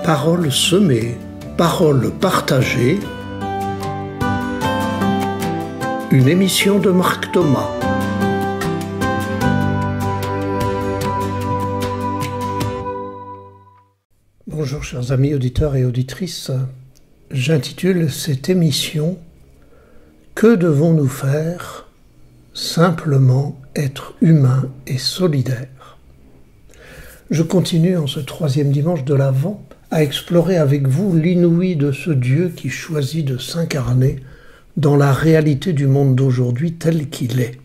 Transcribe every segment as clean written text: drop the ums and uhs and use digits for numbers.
Parole semée, parole partagée. Une émission de Marc Thomas. Bonjour chers amis auditeurs et auditrices. J'intitule cette émission « Que devons-nous faire ? Simplement être humains et solidaires ». Je continue en ce troisième dimanche de l'Avent à explorer avec vous l'inouï de ce Dieu qui choisit de s'incarner dans la réalité du monde d'aujourd'hui tel qu'il est.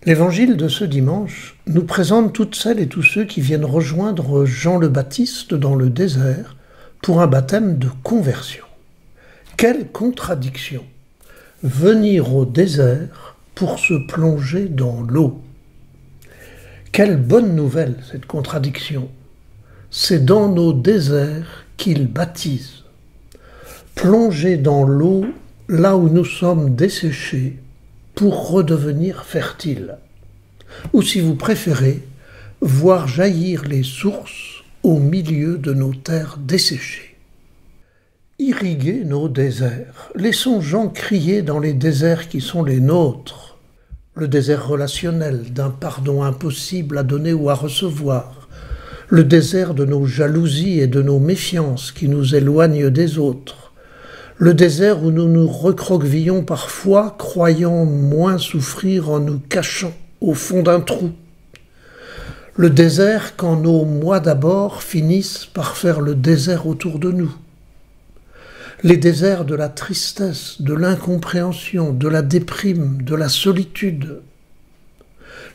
L'évangile de ce dimanche nous présente toutes celles et tous ceux qui viennent rejoindre Jean le Baptiste dans le désert pour un baptême de conversion. Quelle contradiction! Venir au désert pour se plonger dans l'eau. Quelle bonne nouvelle cette contradiction! C'est dans nos déserts qu'il baptise. Plonger dans l'eau là où nous sommes desséchés pour redevenir fertiles. Ou si vous préférez, voir jaillir les sources au milieu de nos terres desséchées. Irriguer nos déserts. Laissons Jean crier dans les déserts qui sont les nôtres. Le désert relationnel d'un pardon impossible à donner ou à recevoir. Le désert de nos jalousies et de nos méfiances qui nous éloignent des autres. Le désert où nous nous recroquevillons parfois, croyant moins souffrir en nous cachant au fond d'un trou. Le désert quand nos moi d'abord finissent par faire le désert autour de nous. Les déserts de la tristesse, de l'incompréhension, de la déprime, de la solitude.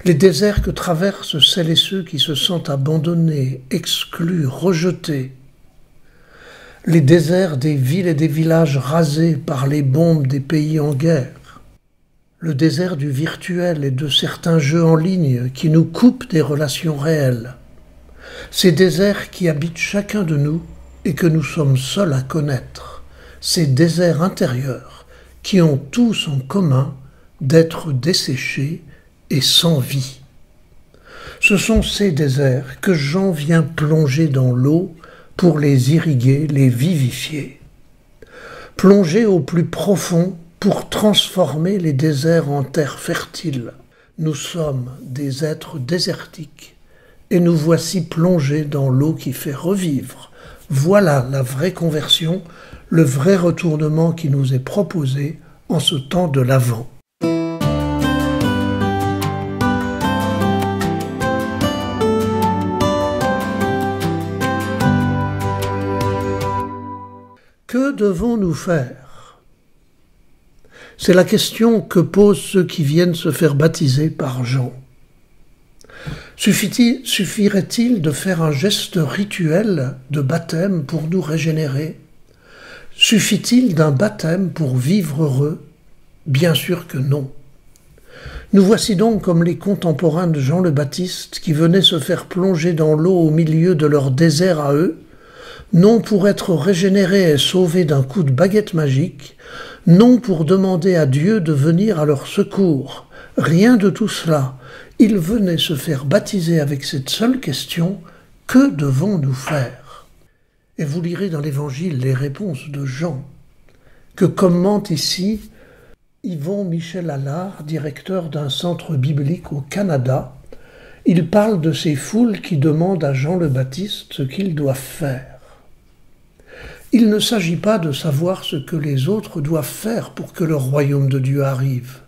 Les déserts que traversent celles et ceux qui se sentent abandonnés, exclus, rejetés. Les déserts des villes et des villages rasés par les bombes des pays en guerre. Le désert du virtuel et de certains jeux en ligne qui nous coupent des relations réelles. Ces déserts qui habitent chacun de nous et que nous sommes seuls à connaître. Ces déserts intérieurs qui ont tous en commun d'être desséchés et sans vie. Ce sont ces déserts que Jean vient plonger dans l'eau pour les irriguer, les vivifier. Plonger au plus profond pour transformer les déserts en terre fertile. Nous sommes des êtres désertiques et nous voici plongés dans l'eau qui fait revivre. Voilà la vraie conversion, le vrai retournement qui nous est proposé en ce temps de l'Avent. Que devons-nous faire ? C'est la question que posent ceux qui viennent se faire baptiser par Jean. Suffirait-il de faire un geste rituel de baptême pour nous régénérer ? Suffit-il d'un baptême pour vivre heureux ? Bien sûr que non. Nous voici donc comme les contemporains de Jean le Baptiste qui venaient se faire plonger dans l'eau au milieu de leur désert à eux, non pour être régénérés et sauvés d'un coup de baguette magique, non pour demander à Dieu de venir à leur secours. Rien de tout cela. Ils venaient se faire baptiser avec cette seule question, « Que devons-nous faire ?» Et vous lirez dans l'Évangile les réponses de Jean, que commente ici Yvon Michel Allard, directeur d'un centre biblique au Canada. Il parle de ces foules qui demandent à Jean le Baptiste ce qu'ils doivent faire. Il ne s'agit pas de savoir ce que les autres doivent faire pour que le royaume de Dieu arrive,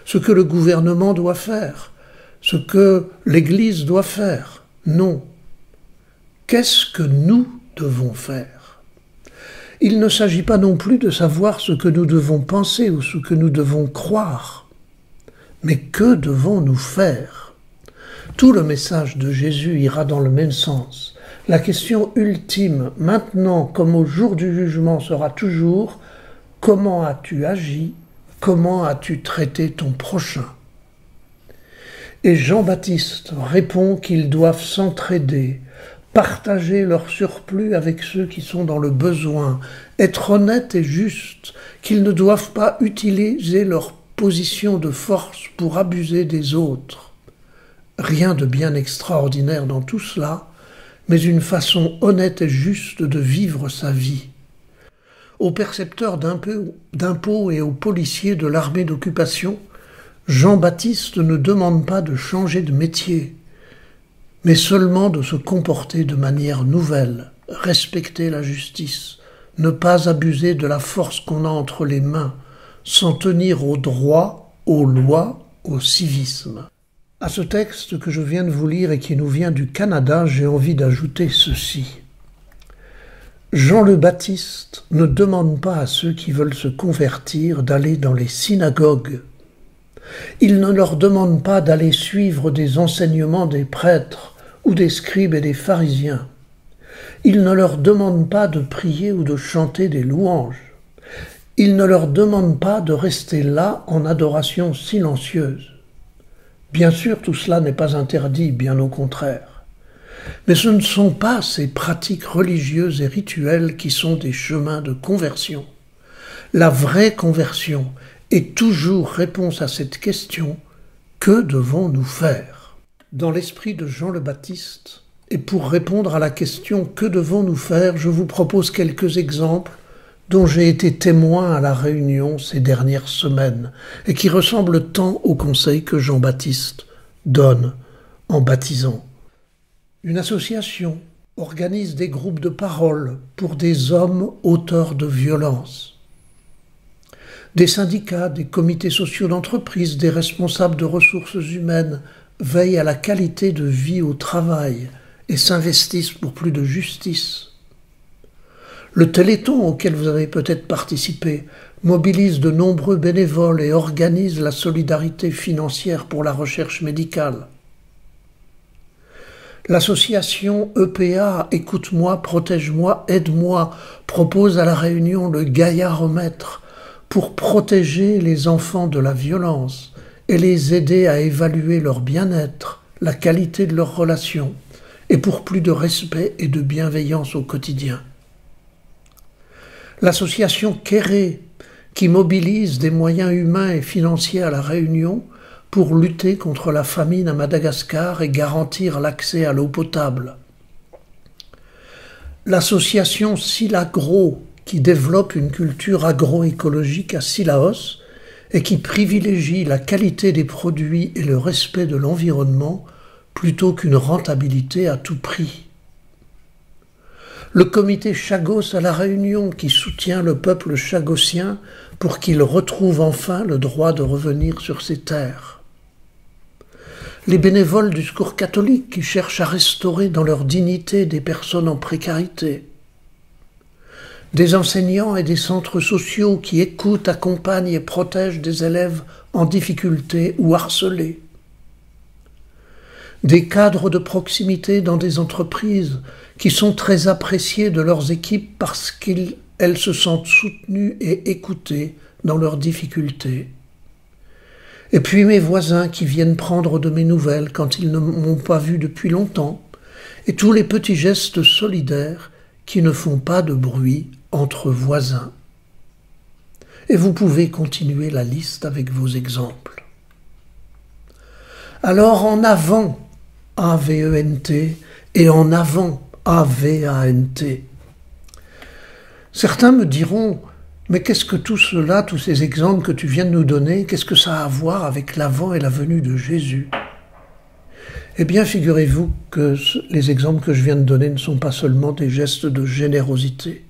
ce que le gouvernement doit faire, ce que l'Église doit faire. Non. Qu'est-ce que nous devons faire ? Il ne s'agit pas non plus de savoir ce que nous devons penser ou ce que nous devons croire. Mais que devons-nous faire ? Tout le message de Jésus ira dans le même sens. La question ultime, maintenant comme au jour du jugement, sera toujours « Comment as-tu agi ? Comment as-tu traité ton prochain ?» Et Jean-Baptiste répond qu'ils doivent s'entraider, partager leur surplus avec ceux qui sont dans le besoin, être honnêtes et justes, qu'ils ne doivent pas utiliser leur position de force pour abuser des autres. Rien de bien extraordinaire dans tout cela, mais une façon honnête et juste de vivre sa vie. Aux percepteurs d'impôts et aux policiers de l'armée d'occupation, Jean-Baptiste ne demande pas de changer de métier, mais seulement de se comporter de manière nouvelle, respecter la justice, ne pas abuser de la force qu'on a entre les mains, s'en tenir au droit, aux lois, au civisme. À ce texte que je viens de vous lire et qui nous vient du Canada, j'ai envie d'ajouter ceci. Jean le Baptiste ne demande pas à ceux qui veulent se convertir d'aller dans les synagogues. Il ne leur demande pas d'aller suivre des enseignements des prêtres ou des scribes et des pharisiens. Il ne leur demande pas de prier ou de chanter des louanges. Il ne leur demande pas de rester là en adoration silencieuse. Bien sûr, tout cela n'est pas interdit, bien au contraire. Mais ce ne sont pas ces pratiques religieuses et rituelles qui sont des chemins de conversion. La vraie conversion est toujours réponse à cette question « Que devons-nous faire ?» Dans l'esprit de Jean le Baptiste, et pour répondre à la question « Que devons-nous faire ?» je vous propose quelques exemples dont j'ai été témoin à la Réunion ces dernières semaines et qui ressemblent tant au conseil que Jean-Baptiste donne en baptisant. Une association organise des groupes de parole pour des hommes auteurs de violences. Des syndicats, des comités sociaux d'entreprise, des responsables de ressources humaines veillent à la qualité de vie au travail et s'investissent pour plus de justice. Le Téléthon, auquel vous avez peut-être participé, mobilise de nombreux bénévoles et organise la solidarité financière pour la recherche médicale. L'association EPA, Écoute-moi, Protège-moi, Aide-moi, propose à la Réunion le gaillaromètre pour protéger les enfants de la violence et les aider à évaluer leur bien-être, la qualité de leurs relations et pour plus de respect et de bienveillance au quotidien. L'association Kéré, qui mobilise des moyens humains et financiers à la Réunion pour lutter contre la famine à Madagascar et garantir l'accès à l'eau potable. L'association Silagro, qui développe une culture agroécologique à Sillaos et qui privilégie la qualité des produits et le respect de l'environnement plutôt qu'une rentabilité à tout prix. Le comité Chagos à la Réunion, qui soutient le peuple chagossien pour qu'il retrouve enfin le droit de revenir sur ses terres. Les bénévoles du Secours catholique qui cherchent à restaurer dans leur dignité des personnes en précarité. Des enseignants et des centres sociaux qui écoutent, accompagnent et protègent des élèves en difficulté ou harcelés. Des cadres de proximité dans des entreprises qui sont très appréciés de leurs équipes parce qu'elles se sentent soutenues et écoutées dans leurs difficultés. Et puis mes voisins qui viennent prendre de mes nouvelles quand ils ne m'ont pas vu depuis longtemps, et tous les petits gestes solidaires qui ne font pas de bruit entre voisins. Et vous pouvez continuer la liste avec vos exemples. Alors en avant, A-V-E-N-T, et en avant, A-V-A-N-T. Certains me diront: mais qu'est-ce que tout cela, tous ces exemples que tu viens de nous donner, qu'est-ce que ça a à voir avec l'avant et la venue de Jésus? Eh bien, figurez-vous que les exemples que je viens de donner ne sont pas seulement des gestes de générosité.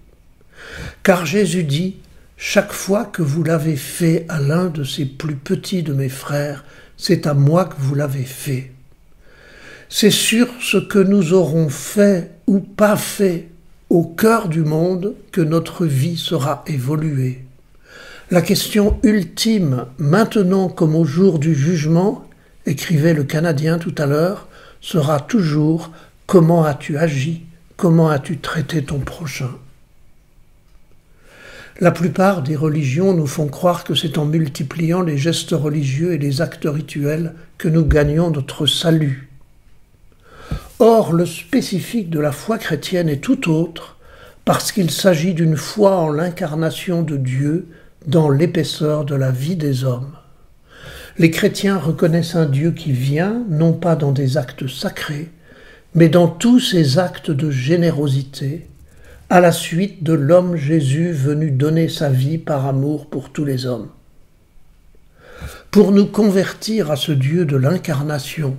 Car Jésus dit: chaque fois que vous l'avez fait à l'un de ces plus petits de mes frères, c'est à moi que vous l'avez fait. C'est sur ce que nous aurons fait ou pas fait au cœur du monde que notre vie sera évoluée. La question ultime, maintenant comme au jour du jugement, écrivait le Canadien tout à l'heure, sera toujours: comment as-tu agi? Comment as-tu traité ton prochain? La plupart des religions nous font croire que c'est en multipliant les gestes religieux et les actes rituels que nous gagnons notre salut. Or, le spécifique de la foi chrétienne est tout autre, parce qu'il s'agit d'une foi en l'incarnation de Dieu dans l'épaisseur de la vie des hommes. Les chrétiens reconnaissent un Dieu qui vient, non pas dans des actes sacrés, mais dans tous ses actes de générosité, à la suite de l'homme Jésus venu donner sa vie par amour pour tous les hommes. Pour nous convertir à ce Dieu de l'incarnation,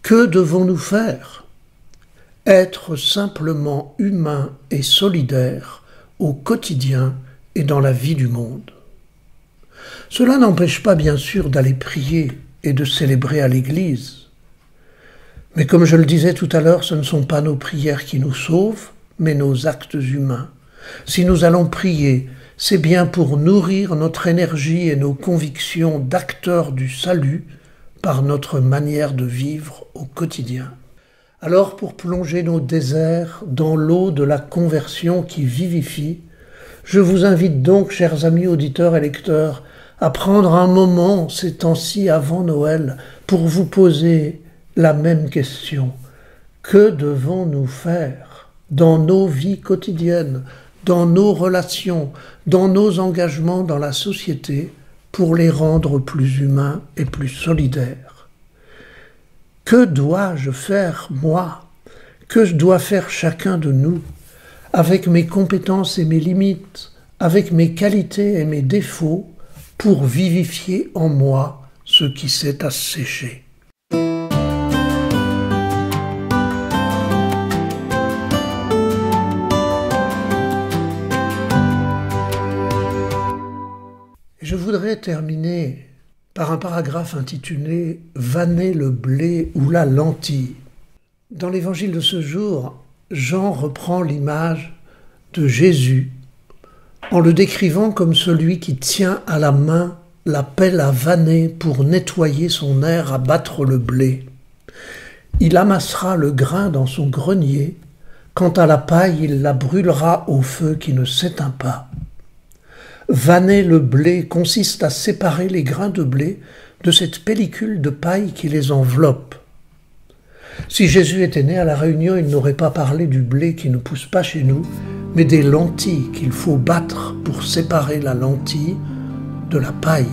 que devons-nous faire? Être simplement humains et solidaires au quotidien et dans la vie du monde. Cela n'empêche pas bien sûr d'aller prier et de célébrer à l'église. Mais comme je le disais tout à l'heure, ce ne sont pas nos prières qui nous sauvent, mais nos actes humains. Si nous allons prier, c'est bien pour nourrir notre énergie et nos convictions d'acteurs du salut par notre manière de vivre au quotidien. Alors pour plonger nos déserts dans l'eau de la conversion qui vivifie, je vous invite donc, chers amis auditeurs et lecteurs, à prendre un moment ces temps-ci avant Noël pour vous poser la même question. Que devons-nous faire dans nos vies quotidiennes, dans nos relations, dans nos engagements dans la société pour les rendre plus humains et plus solidaires? Que dois-je faire, moi? Que doit faire chacun de nous, avec mes compétences et mes limites, avec mes qualités et mes défauts, pour vivifier en moi ce qui s'est asséché? Je voudrais terminer par un paragraphe intitulé « Vanner le blé ou la lentille ». Dans l'évangile de ce jour, Jean reprend l'image de Jésus en le décrivant comme celui qui tient à la main la pelle à vanner pour nettoyer son aire à battre le blé. Il amassera le grain dans son grenier, quant à la paille, il la brûlera au feu qui ne s'éteint pas. Vanner le blé consiste à séparer les grains de blé de cette pellicule de paille qui les enveloppe. Si Jésus était né à La Réunion, il n'aurait pas parlé du blé qui ne pousse pas chez nous, mais des lentilles qu'il faut battre pour séparer la lentille de la paille.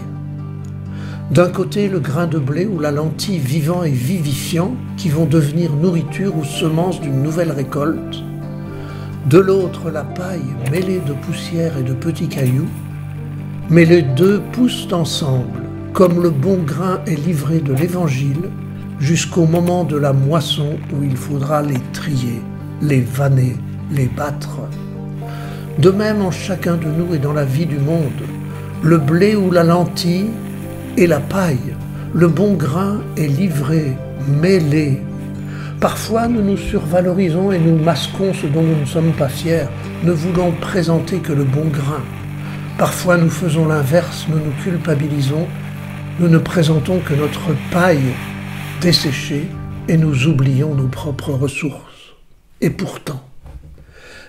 D'un côté, le grain de blé ou la lentille vivant et vivifiant qui vont devenir nourriture ou semence d'une nouvelle récolte. De l'autre, la paille mêlée de poussière et de petits cailloux. Mais les deux poussent ensemble, comme le bon grain est livré de l'Évangile, jusqu'au moment de la moisson où il faudra les trier, les vanner, les battre. De même en chacun de nous et dans la vie du monde, le blé ou la lentille et la paille, le bon grain est livré, mêlé. Parfois nous nous survalorisons et nous masquons ce dont nous ne sommes pas fiers, ne voulant présenter que le bon grain. Parfois nous faisons l'inverse, nous nous culpabilisons, nous ne présentons que notre paille desséchée et nous oublions nos propres ressources. Et pourtant,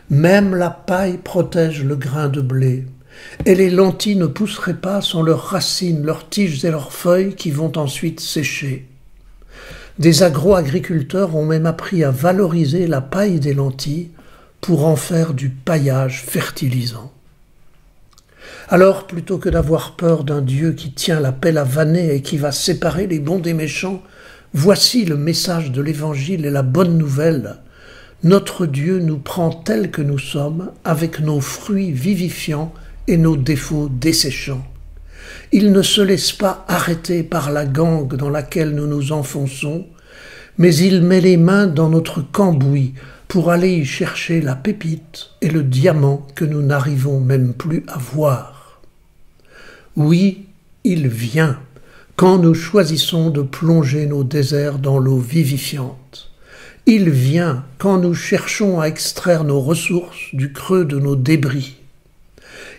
même la paille protège le grain de blé, et les lentilles ne pousseraient pas sans leurs racines, leurs tiges et leurs feuilles qui vont ensuite sécher. Des agro-agriculteurs ont même appris à valoriser la paille des lentilles pour en faire du paillage fertilisant. Alors, plutôt que d'avoir peur d'un Dieu qui tient la pelle à vanner et qui va séparer les bons des méchants, voici le message de l'Évangile et la bonne nouvelle. Notre Dieu nous prend tels que nous sommes, avec nos fruits vivifiants et nos défauts desséchants. Il ne se laisse pas arrêter par la gangue dans laquelle nous nous enfonçons, mais il met les mains dans notre cambouis pour aller y chercher la pépite et le diamant que nous n'arrivons même plus à voir. Oui, il vient quand nous choisissons de plonger nos déserts dans l'eau vivifiante. Il vient quand nous cherchons à extraire nos ressources du creux de nos débris.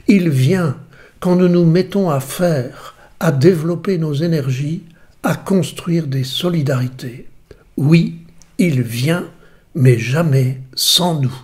Il vient quand nous nous mettons à faire, à développer nos énergies, à construire des solidarités. Oui, il vient, mais jamais sans nous.